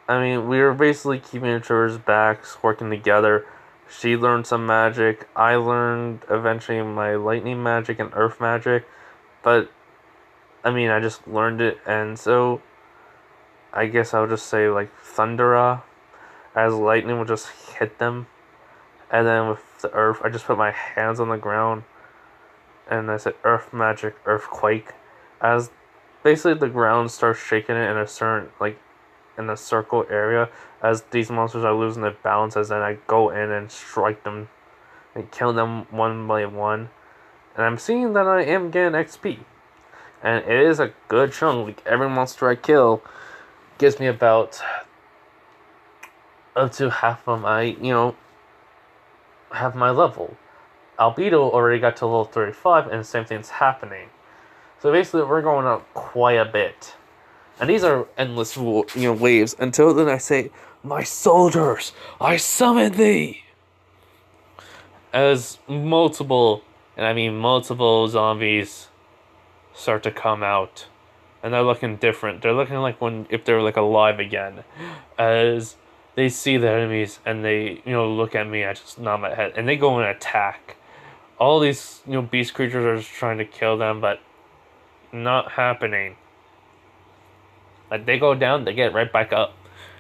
I mean, we were basically keeping each other's backs, working together. She learned some magic. I learned eventually my lightning magic and earth magic. But, I mean, I just learned it. And so, I guess I'll just say, like, Thundera. As lightning will just hit them. And then with the earth, I just put my hands on the ground. And I said, earth magic, earthquake. As basically the ground starts shaking it in a certain, like, in a circle area, as these monsters are losing their balance, as then I go in and strike them and kill them one by one. And I'm seeing that I am getting XP. And it is a good chunk. Like, every monster I kill gives me about up to half of my, half my level. Albedo already got to level 35, and the same thing's happening. So basically, we're going up quite a bit. And these are endless, waves. Until then I say, my soldiers, I summon thee! As multiple, and I mean multiple zombies start to come out. And they're looking different. They're looking like if they're like alive again. As they see the enemies and they, look at me, I just nod my head. And they go and attack. All these, beast creatures are just trying to kill them, but not happening. Like, they go down, they get right back up.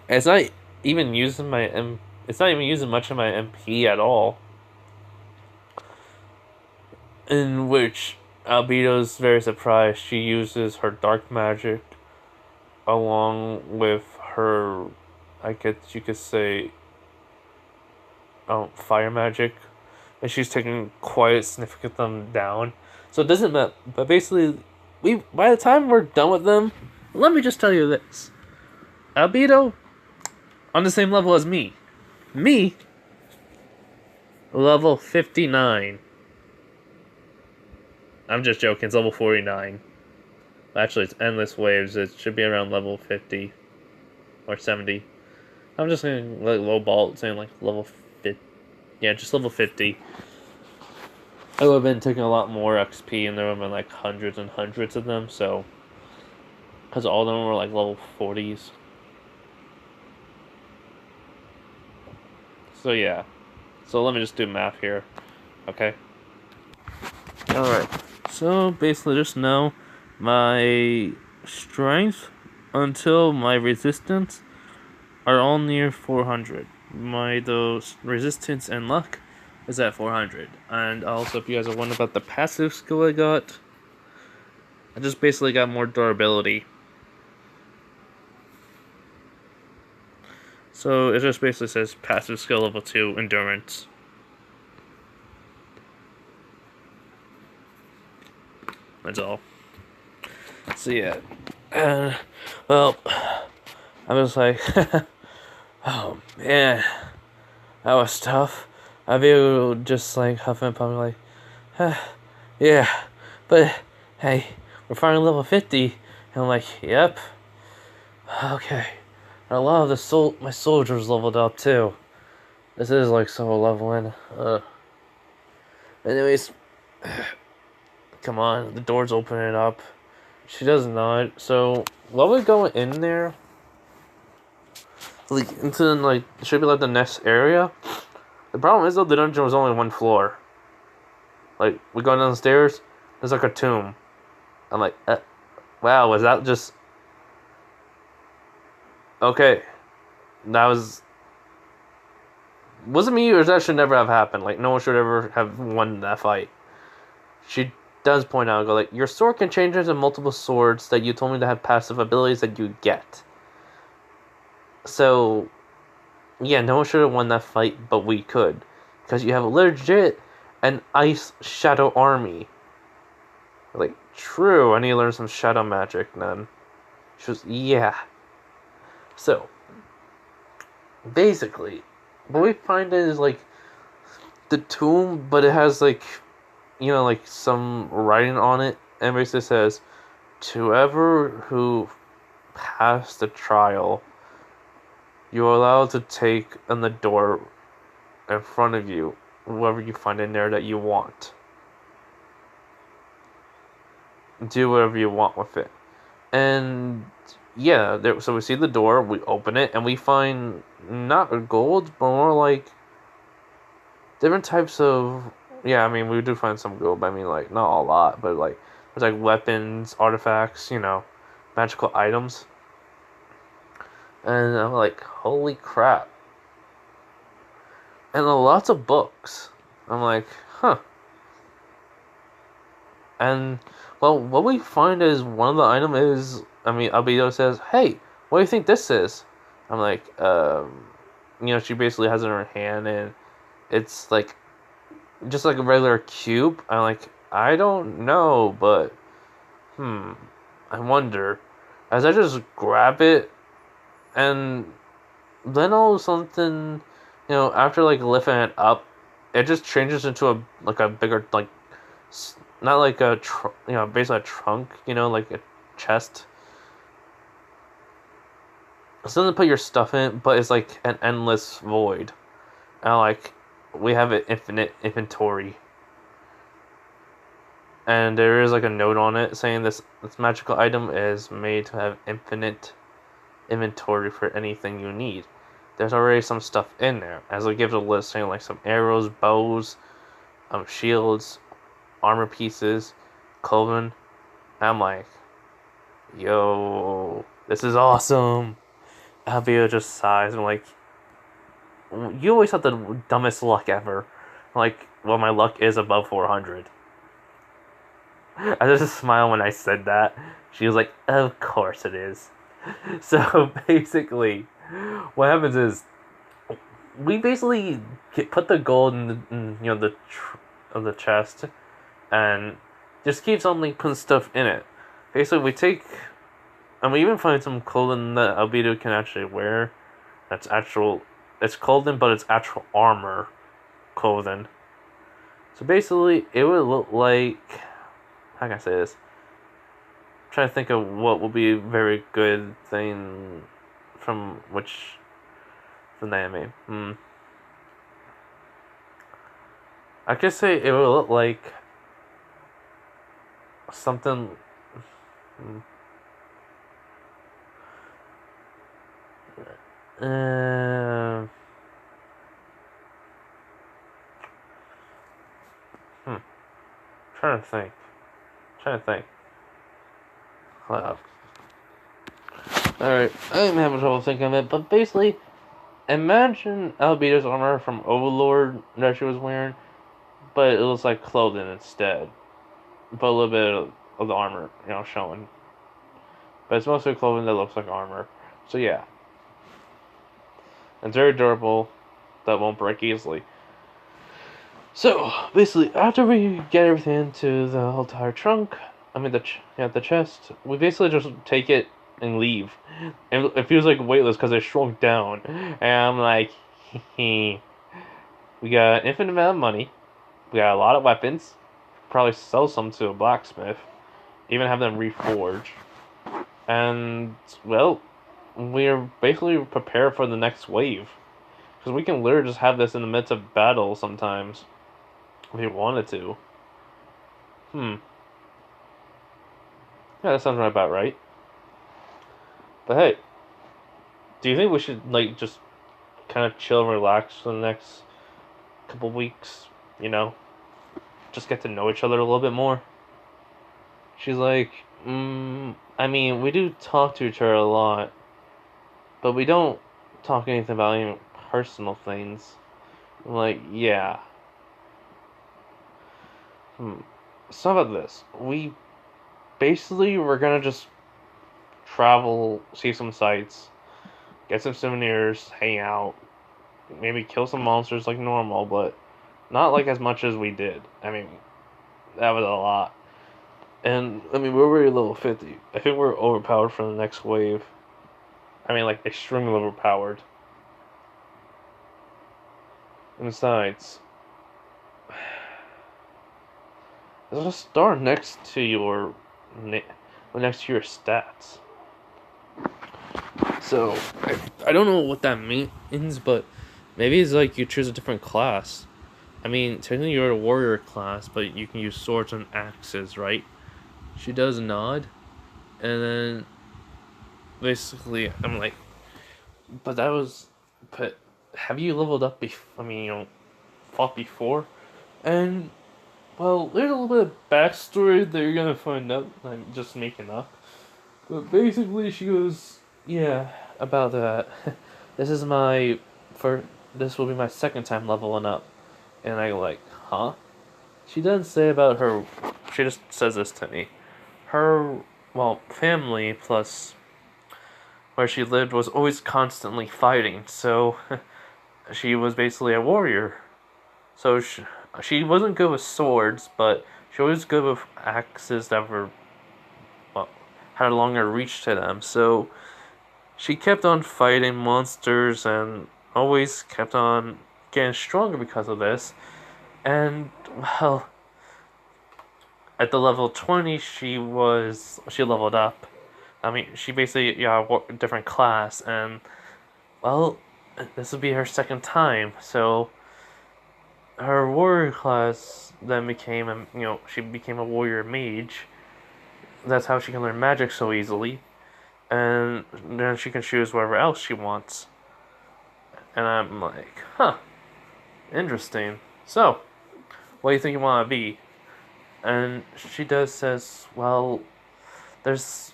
And it's not even using it's not even using much of my MP at all. In which Albedo's very surprised. She uses her dark magic along with her, I guess you could say, fire magic. And she's taking quite a significant of them down. So it doesn't matter. But basically, by the time we're done with them, let me just tell you this. Albedo, on the same level as me. Me, level 59. I'm just joking, it's level 49. Actually, it's endless waves. It should be around level 50. Or 70. I'm just saying, like, low ball, saying, like, level 50. Yeah, just level 50. I would have been taking a lot more XP, and there would have been, like, hundreds and hundreds of them, so... Because all of them were, like, level 40s. So, yeah. So, let me just do math here. Okay? Alright. So, basically, just know my strength until my resistance are all near 400. Those resistance and luck is at 400. And also, if you guys are wondering about the passive skill I got, I just basically got more durability. So it just basically says passive skill level 2 endurance. That's all. So yeah, and well, I was like, oh man, that was tough. I feel just like huffing and puffing, like, yeah, but hey, we're finally level 50. And I'm like, yep, okay. And a lot of my soldiers leveled up too. This is like solo leveling. Anyways, come on, the door's opening up. She does not. So while we're going in there, like into like should be like the next area. The problem is though the dungeon was only one floor. Like we go downstairs, there's like a tomb. I'm like, wow, was that just okay? That wasn't me, or that should never have happened. Like no one should ever have won that fight. She does point out, go like, your sword can change into multiple swords that you told me to have passive abilities that you get. So, yeah, no one should have won that fight, but we could. Because you have legit an ice shadow army. Like, true, I need to learn some shadow magic then. She was, yeah. So, basically, what we find is, like, the tomb, but it has, like, you know, like, some writing on it, and basically says, to whoever who passed the trial, you are allowed to take on the door in front of you, whoever you find in there that you want. Do whatever you want with it. And yeah, so we see the door, we open it, and we find not gold, but more like different types of. Yeah, I mean, we do find some gold, but I mean, like, not a lot, but like, there's like weapons, artifacts, you know, magical items. And I'm like, holy crap. And lots of books. I'm like, huh. And, well, what we find is one of the items is, I mean, Albedo says, hey, what do you think this is? I'm like, you know, she basically has it in her hand, and it's like, just like a regular cube. I'm like, I don't know, but, I wonder. As I just grab it, and then all of something, you know, after like lifting it up, it just changes into a bigger, like, not like a you know, basically a trunk, you know, like a chest. It's something to put your stuff in, but it's like an endless void. And like, we have an infinite inventory. And there is like a note on it saying this magical item is made to have infinite inventory for anything you need. There's already some stuff in there, as it gives a list saying like some arrows, bows, shields, armor pieces, clothing. I'm like, yo, this is awesome. Alvia just sighs and like, you always have the dumbest luck ever. Like, well, my luck is above 400. I just smiled when I said that. She was like, of course it is. So basically, what happens is we basically put the gold in you know, the chest, and just keeps on like putting stuff in it. Basically, we take, and we even find some clothing that Albedo can actually wear. That's actual. It's clothing, but it's actual armor clothing. So basically, it would look like. How can I say this? I'm trying to think of what would be a very good thing from the anime. I could say it would look like something. Trying to think. Alright, I'm having trouble thinking of it, but basically, imagine Albedo's armor from Overlord that she was wearing, but it looks like clothing instead. But a little bit of the armor, you know, showing. But it's mostly clothing that looks like armor. So yeah. It's very durable, that won't break easily. So, basically, after we get everything into the entire trunk, I mean, the chest. We basically just take it and leave, and it feels like weightless because it shrunk down. And I'm like, we got an infinite amount of money. We got a lot of weapons. Probably sell some to a blacksmith. Even have them reforge. And well, we're basically prepared for the next wave. Because we can literally just have this in the midst of battle sometimes. If we wanted to. Hmm. Yeah, that sounds right about right. But hey, do you think we should, like, just kind of chill and relax for the next couple weeks? You know? Just get to know each other a little bit more? She's like, I mean, we do talk to each other a lot. But we don't talk anything about any personal things. I'm like, yeah. So how about this? We basically we're gonna just travel, see some sights, get some souvenirs, hang out, maybe kill some monsters like normal, but not like as much as we did. I mean, that was a lot. And I mean, we're already level 50. I think we're overpowered for the next wave. I mean, like extremely overpowered. And besides, there's a star next to your next to your stats. So I don't know what that means, but maybe it's like you choose a different class. I mean, technically you're a warrior class, but you can use swords and axes, right? She does nod, and then basically I'm like, but that was, but have you leveled up? I mean, fought before, and well, there's a little bit of backstory that you're gonna find out. I'm just making up. But basically, she goes, yeah, about that. This is my for this will be my second time leveling up, and I go like, huh? She doesn't say about her. She just says this to me. Her family plus where she lived was always constantly fighting, so she was basically a warrior. So she wasn't good with swords, but she was good with axes that were well had a longer reach to them. So she kept on fighting monsters and always kept on getting stronger because of this. And well, at the level 20, she leveled up. I mean, she basically a different class, and well, this would be her second time. So her warrior class then became she became a warrior mage. That's how she can learn magic so easily, and then she can choose whatever else she wants. And I'm like, huh, interesting. So, what do you think you want to be? And she says, well, there was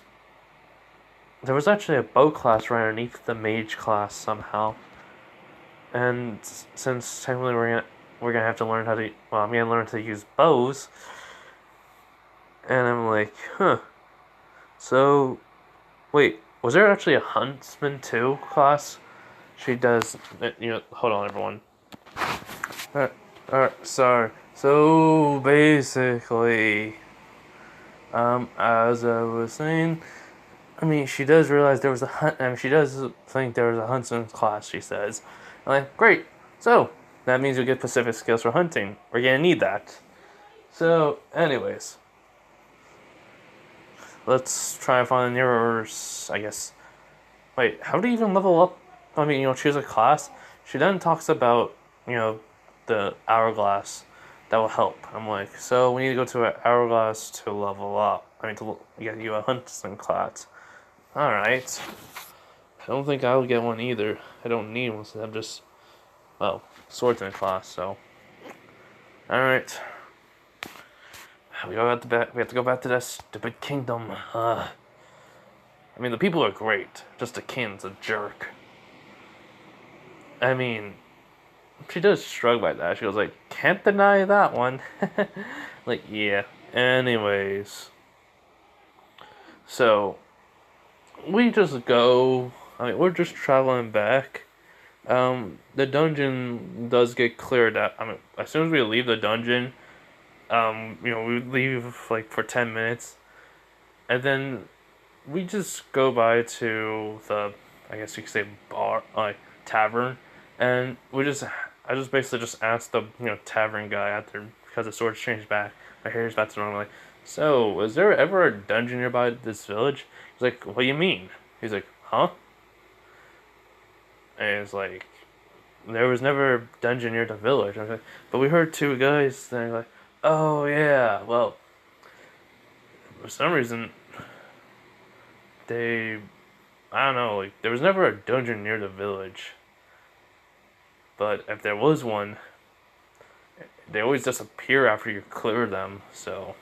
actually a bow class right underneath the mage class somehow. And since technically we're gonna have to learn how to I'm gonna learn to use bows. And I'm like, huh. So wait, was there actually a huntsman too class? She does hold on everyone. Sorry. So basically, as I was saying, I mean, she does realize there was a hunt. I mean, she does think there was a huntsman class. She says, I'm like, great. So that means you'll get specific skills for hunting. We're gonna need that. So, anyways, let's try and find the nearest. I guess. Wait, how do you even level up? I mean, choose a class. She then talks about the hourglass that will help. I'm like, so we need to go to an hourglass to level up. I mean, to get you a huntsman class. Alright. I don't think I'll get one either. I don't need one, so I'm just, swordsman class, so. Alright. We have to go back to that stupid kingdom. I mean, the people are great. Just the king's a jerk. I mean, she does shrug by that. She goes like, can't deny that one. Like, yeah. Anyways. So, we just go. I mean, we're just traveling back. The dungeon does get cleared out. I mean, as soon as we leave the dungeon, we leave like for 10 minutes. And then we just go by to the, I guess you could say, bar, like tavern, and I just basically just asked the tavern guy after, because the sword's changed back. My hair's back to normal. Like, so was there ever a dungeon nearby this village? He's like, what do you mean? He's like, huh? And it's like, there was never a dungeon near the village. I was like, but we heard two guys saying like, oh yeah, well, for some reason they, I don't know, like there was never a dungeon near the village. But if there was one, they always disappear after you clear them. So,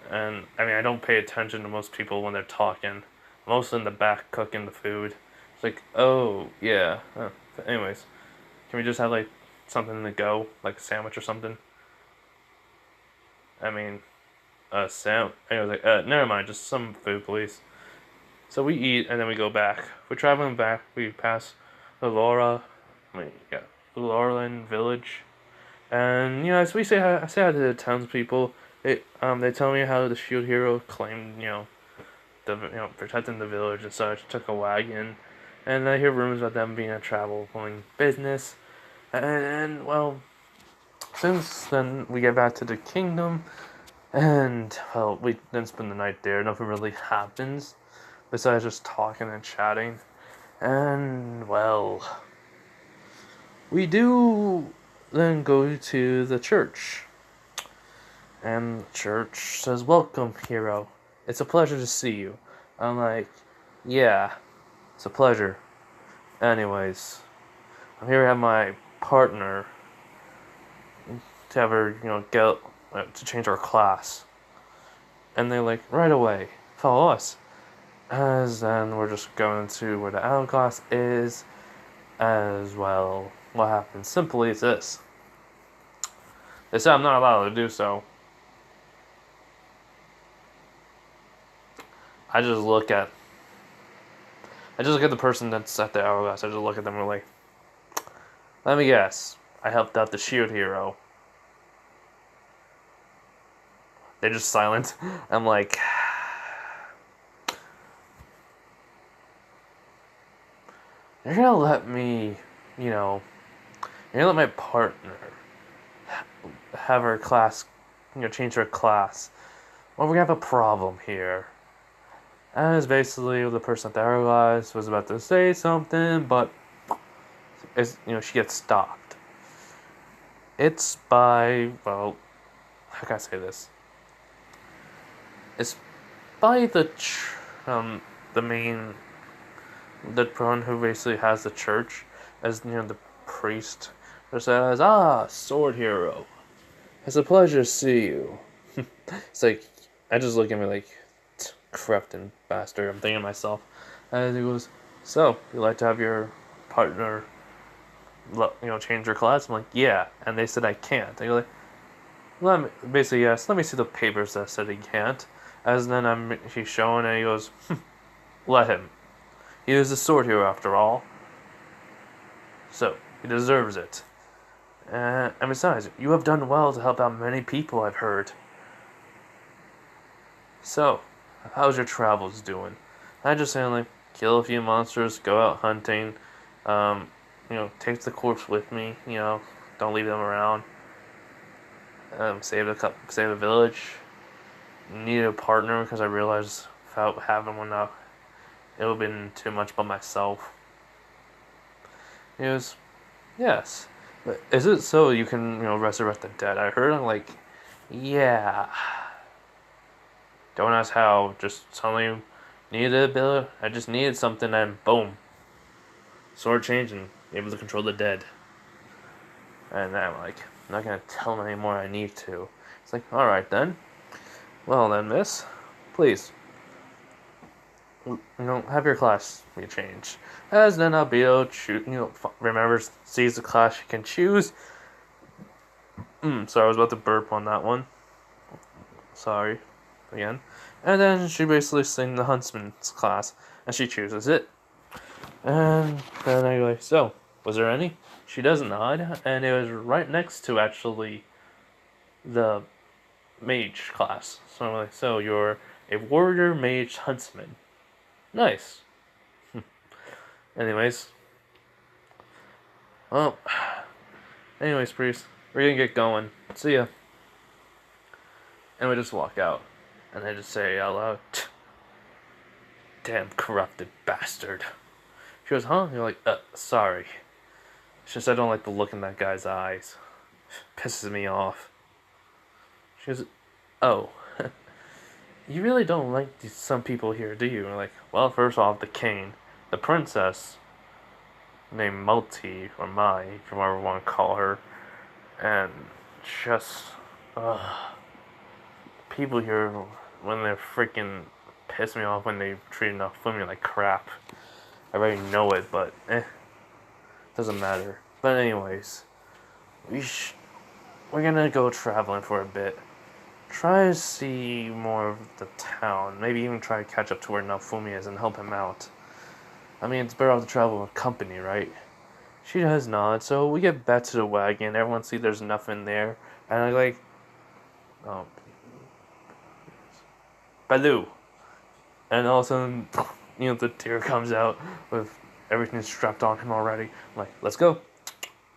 and I mean, I don't pay attention to most people when they're talking. I'm mostly in the back cooking the food. It's like, oh yeah. But anyways, can we just have like something to go, like a sandwich or something? I mean, Anyways, like, never mind, just some food, please. So we eat and then we go back. We're traveling back. We pass the Laurelin village, and as we I say hi to the townspeople. They tell me how the shield hero claimed, protecting the village and such. Took a wagon, and I hear rumors about them being a traveling business. And well, since then we get back to the kingdom, and well, we then spend the night there. Nothing really happens besides just talking and chatting. And well, we do then go to the church. And the church says, welcome, hero. It's a pleasure to see you. I'm like, yeah, it's a pleasure. Anyways, I'm here to have my partner to have her, get to change our class. And they're like, right away, follow us. As then we're just going to where the hourglass is. As well, what happens simply is this. They said I'm not allowed to do so. I just look at the person that's at the hourglass. I just look at them and like, let me guess. I helped out the shield hero. They're just silent. I'm like, you're gonna let me, you're gonna let my partner have her class, change her class. Well, we're gonna have a problem here. And it's basically the person at the hourglass was about to say something, but she gets stopped. It's by, well, how can I say this? It's by the one who basically has the church, as the priest, who says, sword hero, it's a pleasure to see you. It's like, I just look at me like, corrupting bastard. I'm thinking to myself. And he goes, so, you like to have your partner, change your class? I'm like, yeah. And they said I can't. They go like, yes, let me see the papers that said he can't. As then he's showing and he goes, let him. He is a sword hero after all. So, he deserves it. And besides, you have done well to help out many people, I've heard. So, how's your travels doing? I just say like, kill a few monsters, go out hunting, take the corpse with me, don't leave them around. Save the village. Need a partner because I realized without having one up, it would have been too much by myself. He goes, yes. But is it so you can, resurrect the dead? I heard. I'm like, yeah. Don't ask how. Just suddenly needed a ability. I just needed something, and boom, sword change and able to control the dead. And I'm like, I'm not gonna tell them anymore. I need to. It's like, all right then. Well then, miss, please, have your class be changed. As then Albito remembers, sees the class she can choose. Sorry, I was about to burp on that one. Sorry, again. And then she basically sings the huntsman's class, and she chooses it. And then I go like, so, was there any? She does nod, and it was right next to actually the mage class. So I'm like, so you're A warrior mage huntsman. Nice. Anyways. Well, anyways, priest, we're gonna get going. See ya. And we just walk out. And I just say out loud, damn corrupted bastard. She goes, huh? You're like, sorry. It's just I don't like the look in that guy's eyes. Pisses me off. She goes, oh. You really don't like some people here, do you? And we're like, well, first off, the king, the princess, named Multi, or Mai, if you ever want to call her, and just, people here, when they're freaking piss me off when they treat me like crap. I already know it, but doesn't matter. But anyways, we're gonna go traveling for a bit. Try to see more of the town. Maybe even try to catch up to where Nafumi is and help him out. I mean, it's better off to travel with company, right? She does nod, so we get back to the wagon. Everyone see there's nothing there. And I like, oh, Baloo. And all of a sudden, the tear comes out with everything strapped on him already. I'm like, let's go.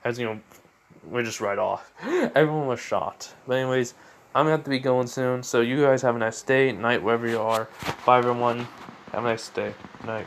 As we just ride off. Everyone was shocked. But anyways, I'm gonna have to be going soon. So you guys have a nice day, night, wherever you are. Bye everyone. Have a nice day. Night.